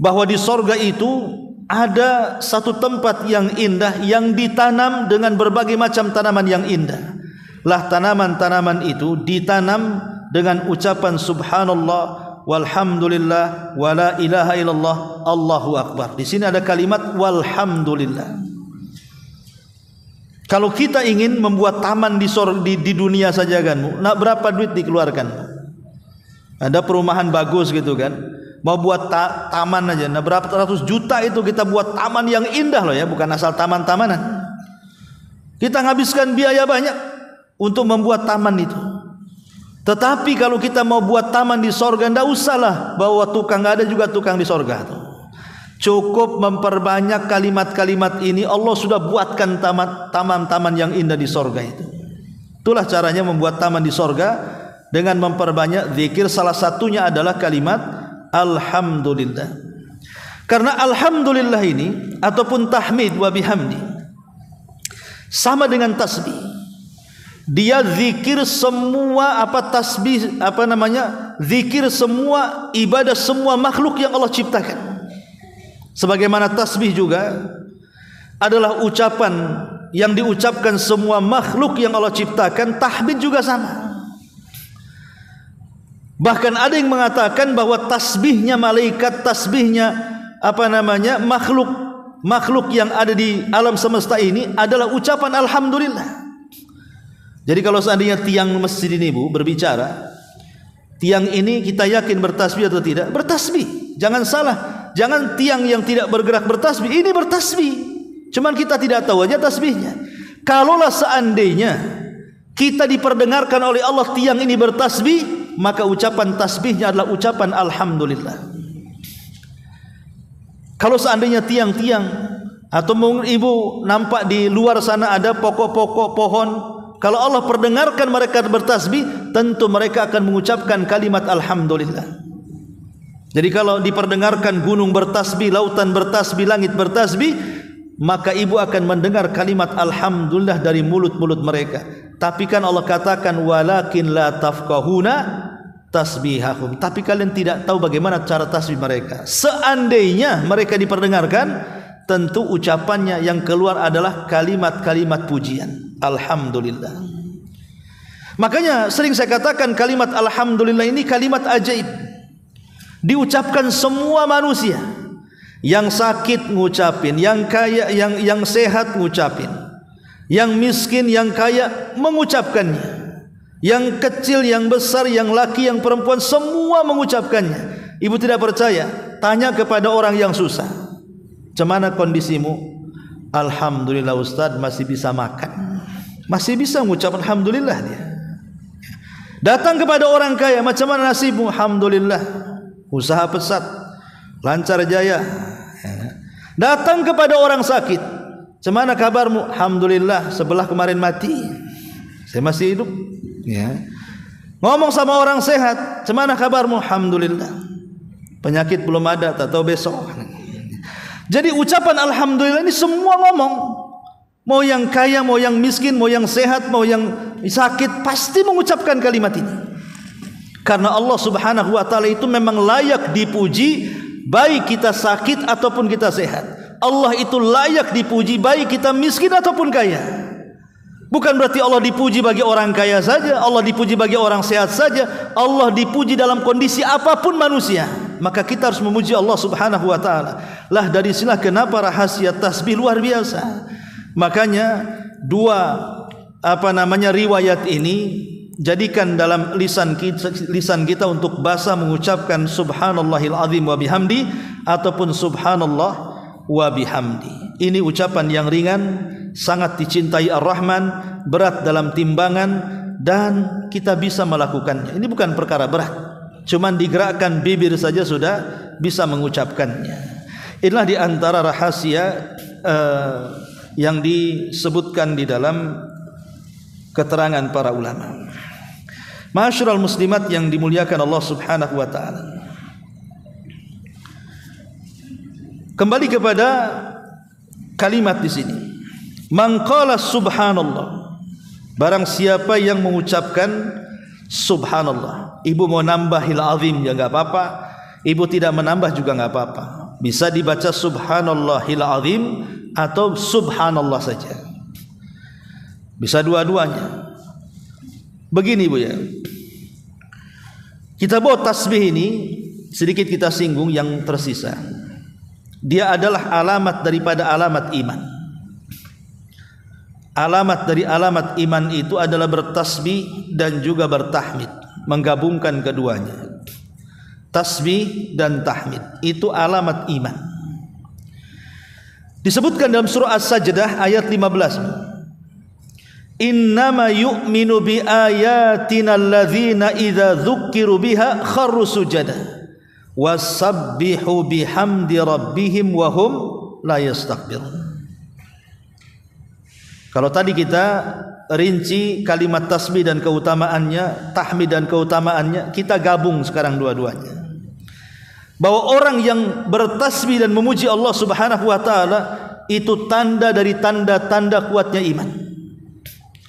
S1: bahwa di sorga itu ada satu tempat yang indah yang ditanam dengan berbagai macam tanaman yang indah. Lah tanaman-tanaman itu ditanam dengan ucapan subhanallah walhamdulillah wala ilaha illallah Allahu akbar. Di sini ada kalimat walhamdulillah. Kalau kita ingin membuat taman di dunia saja kan, nak berapa duit dikeluarkan? Ada perumahan bagus gitu kan, mau buat taman aja, nah berapa ratus juta itu kita buat taman yang indah loh ya, bukan asal taman-tamanan. Kita menghabiskan biaya banyak untuk membuat taman itu. Tetapi kalau kita mau buat taman di sorga, tidak usahlah bawa tukang, nggak ada juga tukang di sorga tuh. Cukup memperbanyak kalimat-kalimat ini, Allah sudah buatkan taman-taman yang indah di sorga itu. Itulah caranya membuat taman di sorga, dengan memperbanyak zikir. Salah satunya adalah kalimat alhamdulillah. Karena alhamdulillah ini ataupun tahmid wa bihamdi sama dengan tasbih. Dia zikir semua tasbih zikir semua ibadah semua makhluk yang Allah ciptakan. Sebagaimana tasbih juga adalah ucapan yang diucapkan semua makhluk yang Allah ciptakan, tahmid juga sama. Bahkan ada yang mengatakan bahwa tasbihnya malaikat, tasbihnya makhluk yang ada di alam semesta ini adalah ucapan alhamdulillah. Jadi kalau seandainya tiang masjid ini, Bu, berbicara, tiang ini kita yakin bertasbih atau tidak? Bertasbih. Jangan salah, jangan tiang yang tidak bergerak bertasbih. Ini bertasbih, cuman kita tidak tahu aja tasbihnya. Kalaulah seandainya kita diperdengarkan oleh Allah tiang ini bertasbih, maka ucapan tasbihnya adalah ucapan alhamdulillah. Kalau seandainya tiang-tiang atau mungkin ibu nampak di luar sana ada pokok-pokok pohon, kalau Allah perdengarkan mereka bertasbih, tentu mereka akan mengucapkan kalimat alhamdulillah. Jadi kalau diperdengarkan gunung bertasbih, lautan bertasbih, langit bertasbih, maka ibu akan mendengar kalimat alhamdulillah dari mulut-mulut mereka. Tapi kan Allah katakan walakin la tafqahuna tasbihahum. Tapi kalian tidak tahu bagaimana cara tasbih mereka. Seandainya mereka diperdengarkan, tentu ucapannya yang keluar adalah kalimat-kalimat pujian. Alhamdulillah. Makanya sering saya katakan kalimat alhamdulillah ini kalimat ajaib. Diucapkan semua manusia. Yang sakit ngucapin, yang kaya, yang sehat ngucapin, yang miskin, yang kaya mengucapkannya, yang kecil, yang besar, yang laki, yang perempuan, semua mengucapkannya. Ibu tidak percaya, tanya kepada orang yang susah, "Cemana kondisimu?" "Alhamdulillah Ustaz, masih bisa makan." Masih bisa mengucap alhamdulillah dia. Datang kepada orang kaya, "Macam mana nasibmu?" "Alhamdulillah, usaha pesat, lancar jaya." Datang kepada orang sakit, "Cemana kabarmu?" "Alhamdulillah, sebelah kemarin mati, saya masih hidup." Ya. Ngomong sama orang sehat, "Cemana kabarmu?" "Alhamdulillah, penyakit belum ada, tak tahu besok." Jadi ucapan alhamdulillah ini semua ngomong. Mau yang kaya, mau yang miskin, mau yang sehat, mau yang sakit, pasti mengucapkan kalimat ini. Karena Allah Subhanahu wa taala itu memang layak dipuji, baik kita sakit ataupun kita sehat. Allah itu layak dipuji baik kita miskin ataupun kaya. Bukan berarti Allah dipuji bagi orang kaya saja, Allah dipuji bagi orang sehat saja. Allah dipuji dalam kondisi apapun manusia. Maka kita harus memuji Allah Subhanahu wa taala. Lah dari sinilah kenapa rahasia tasbih luar biasa. Makanya dua riwayat ini jadikan dalam lisan kita untuk bahasa mengucapkan subhanallahil azim wa bihamdi ataupun subhanallah wa bihamdi. Ini ucapan yang ringan, sangat dicintai Ar-Rahman, berat dalam timbangan, dan kita bisa melakukannya. Ini bukan perkara berat, cuman digerakkan bibir saja sudah bisa mengucapkannya. Inilah di antara rahasia yang disebutkan di dalam keterangan para ulama. Ma'asyiral muslimat yang dimuliakan Allah Subhanahu wa taala. Kembali kepada kalimat di sini. Man qala subhanallah. Barang siapa yang mengucapkan subhanallah. Ibu mau nambahil azim ya enggak apa-apa. Ibu tidak menambah juga enggak apa-apa. Bisa dibaca subhanallahil azim atau subhanallah saja. Bisa dua-duanya. Begini Bu ya. Kita bawa tasbih ini sedikit kita singgung yang tersisa. Dia adalah alamat daripada alamat iman. Alamat dari alamat iman itu adalah bertasbih dan juga bertahmid, menggabungkan keduanya. Tasbih dan tahmid itu alamat iman. Disebutkan dalam surah As-Sajdah ayat 15. Innama yu'minu bi ayatina alladzina idza dzukkiru biha kharru sujada wasabbihu bihamdi rabbihim wa hum la yastakbirun. Kalau tadi kita rinci kalimat tasbih dan keutamaannya, tahmid dan keutamaannya, kita gabung sekarang dua-duanya. Bahwa orang yang bertasbih dan memuji Allah Subhanahu wa taala itu tanda dari tanda-tanda kuatnya iman.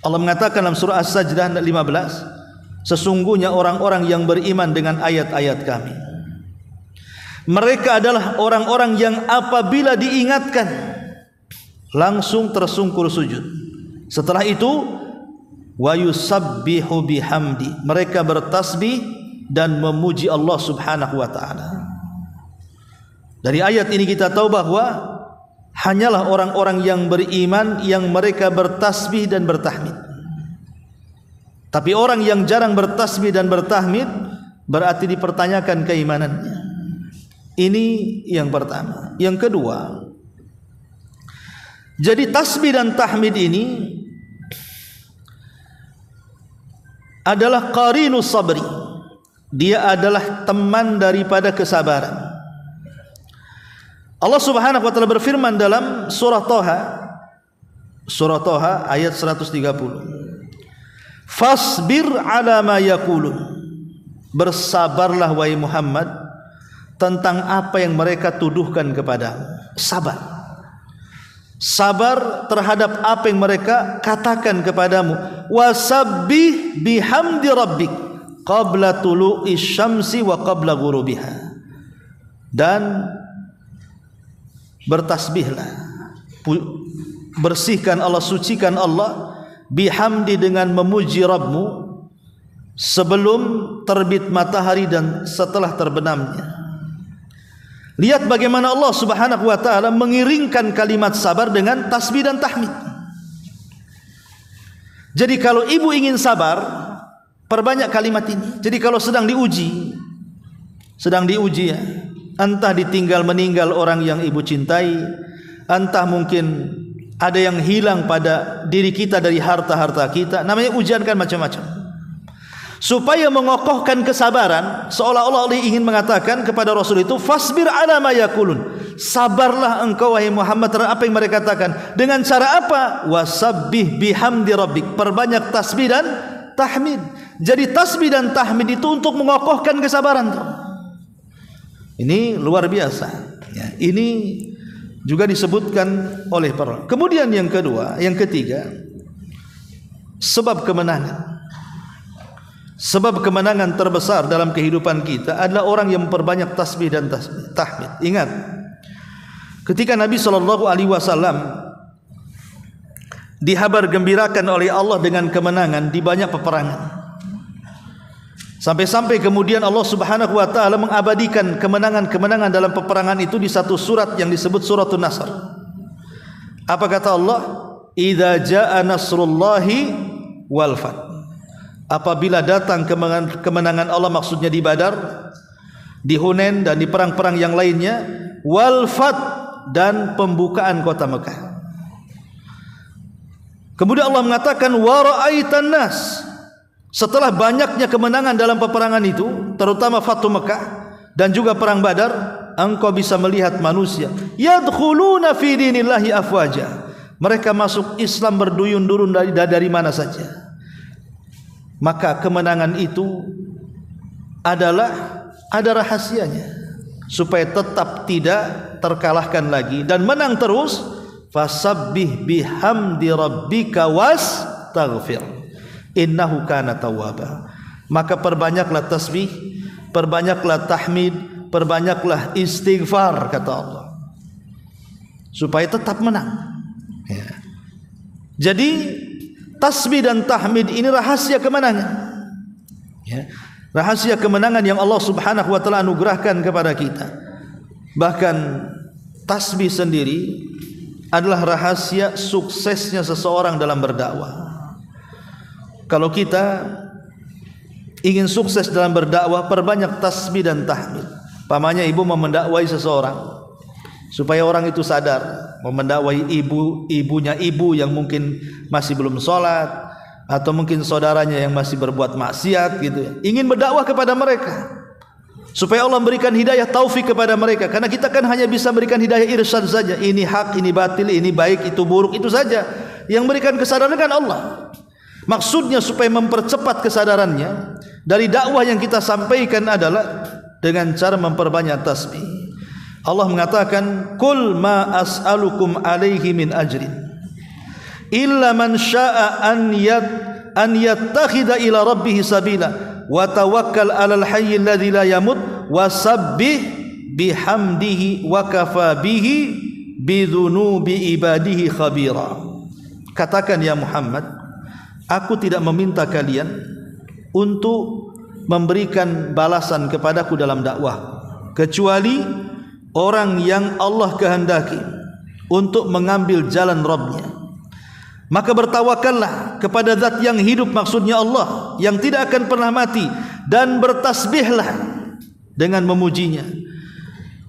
S1: Allah mengatakan dalam surah As-Sajdah 15, sesungguhnya orang-orang yang beriman dengan ayat-ayat kami, mereka adalah orang-orang yang apabila diingatkan langsung tersungkur sujud. Setelah itu wa yusabbihu bihamdi, mereka bertasbih dan memuji Allah Subhanahu wa taala. Dari ayat ini kita tahu bahwa hanyalah orang-orang yang beriman yang mereka bertasbih dan bertahmid. Tapi orang yang jarang bertasbih dan bertahmid berarti dipertanyakan keimanannya. Ini yang pertama. Yang kedua, jadi tasbih dan tahmid ini adalah qarinus sabri. Dia adalah teman daripada kesabaran. Allah Subhanahu wa taala berfirman dalam surah Thaha ayat 130. Fasbir ala ma yaqulun. Bersabarlah wahai Muhammad tentang apa yang mereka tuduhkan kepadamu. Sabar. Sabar terhadap apa yang mereka katakan kepadamu. Wasabbih bihamdi rabbik qabla tulu'isy syamsi wa qabla ghurubiha. Dan bertasbihlah, bersihkan Allah, sucikan Allah, bihamdi, dengan memuji Rabbmu sebelum terbit matahari dan setelah terbenamnya. Lihat bagaimana Allah Subhanahu wa taala mengiringkan kalimat sabar dengan tasbih dan tahmid. Jadi kalau ibu ingin sabar, perbanyak kalimat ini. Jadi kalau sedang diuji ya, entah ditinggal meninggal orang yang ibu cintai, entah mungkin ada yang hilang pada diri kita dari harta-harta kita, namanya ujian kan macam-macam. Supaya mengokohkan kesabaran, seolah-olah Allah ingin mengatakan kepada Rasul itu, fasbir ala ma yaqulun, sabarlah engkau wahai Muhammad terhadap apa yang mereka katakan. Dengan cara apa? Wasabbih bihamdi rabbik, perbanyak tasbih dan tahmid. Jadi tasbih dan tahmid itu untuk mengokohkan kesabaran. Ini luar biasa ya. Ini juga disebutkan oleh para. Kemudian yang ketiga, sebab kemenangan. Sebab kemenangan terbesar dalam kehidupan kita adalah orang yang memperbanyak tasbih dan tahmid. Ingat, ketika Nabi SAW dihabar gembirakan oleh Allah dengan kemenangan di banyak peperangan, sampai-sampai kemudian Allah Subhanahu wa taala mengabadikan kemenangan-kemenangan dalam peperangan itu di satu surat yang disebut Suratun Nasr. Apa kata Allah? Idza jaa nasrullahi wal fath. Apabila datang kemenangan Allah, maksudnya di Badar, di Hunain dan di perang-perang yang lainnya, wal fath, dan pembukaan kota Mekah. Kemudian Allah mengatakan wa ra'aitan nas. Setelah banyaknya kemenangan dalam peperangan itu, terutama Fathu Mekah dan juga perang Badar, engkau bisa melihat manusia yadkhuluna fi dinillahi afwaja. Mereka masuk Islam berduyun-duyun dari mana saja. Maka kemenangan itu ada rahasianya supaya tetap tidak terkalahkan lagi dan menang terus. Fasabbih bihamdi rabbika wastaghfir innahu kana tawwaba. Maka perbanyaklah tasbih, perbanyaklah tahmid, perbanyaklah istighfar, kata Allah, supaya tetap menang ya. Jadi tasbih dan tahmid ini rahasia kemenangan ya. Rahasia kemenangan yang Allah Subhanahu wa taala anugerahkan kepada kita. Bahkan tasbih sendiri adalah rahasia suksesnya seseorang dalam berdakwah. Kalau kita ingin sukses dalam berdakwah, perbanyak tasbih dan tahmid. Pamannya ibu mau mendakwai seseorang supaya orang itu sadar, mau mendakwai ibunya yang mungkin masih belum sholat, atau mungkin saudaranya yang masih berbuat maksiat gitu ya. Ingin berdakwah kepada mereka supaya Allah memberikan hidayah taufik kepada mereka. Karena kita kan hanya bisa berikan hidayah irsyad saja, ini hak, ini batil, ini baik, itu buruk, itu saja. Yang berikan kesadaran kan Allah. Maksudnya supaya mempercepat kesadarannya dari dakwah yang kita sampaikan adalah dengan cara memperbanyak tasbih. Allah mengatakan, "Qul ma as'alukum alaihi min ajrin illa man syaa'a an yattakhidha ila rabbih sabila wa tawakkal 'alal hayyil ladzi la yamut wasabbih bihamdihi wa kafa bihi bidzunubi ibadihi khabira." Katakan ya Muhammad, aku tidak meminta kalian untuk memberikan balasan kepadaku dalam dakwah, kecuali orang yang Allah kehendaki untuk mengambil jalan Rabbnya. Maka bertawakallah kepada zat yang hidup, maksudnya Allah, yang tidak akan pernah mati, dan bertasbihlah dengan memujinya.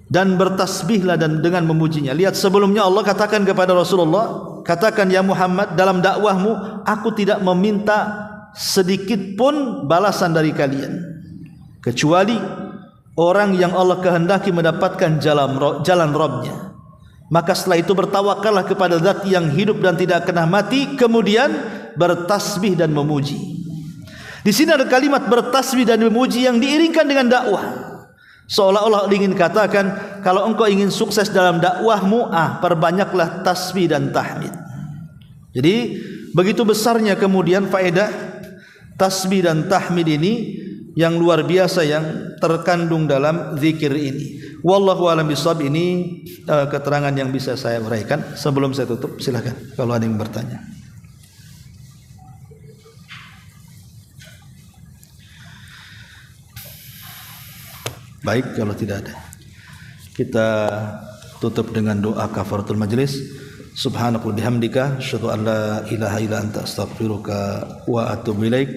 S1: Dan bertasbihlah dan dengan memujinya. Lihat, sebelumnya Allah katakan kepada Rasulullah, katakan ya Muhammad, dalam dakwahmu aku tidak meminta sedikit pun balasan dari kalian, kecuali orang yang Allah kehendaki mendapatkan jalan Rabbnya. Maka setelah itu bertawakallah kepada zat yang hidup dan tidak pernah mati, kemudian bertasbih dan memuji. Di sini ada kalimat bertasbih dan memuji yang diiringkan dengan dakwah. Seolah-olah ingin katakan, kalau engkau ingin sukses dalam dakwahmu, perbanyaklah tasbih dan tahmid. Jadi begitu besarnya kemudian faedah tasbih dan tahmid ini yang luar biasa yang terkandung dalam zikir ini. Wallahu a'lam bishawab. Ini keterangan yang bisa saya uraikan. Sebelum saya tutup, silakan kalau ada yang bertanya. Baik, kalau tidak ada, kita tutup dengan doa kafaratul majlis. Subhanakallahumma bihamdika asyhadu an la ilaha illa anta astaghfiruka wa atubu ilaik.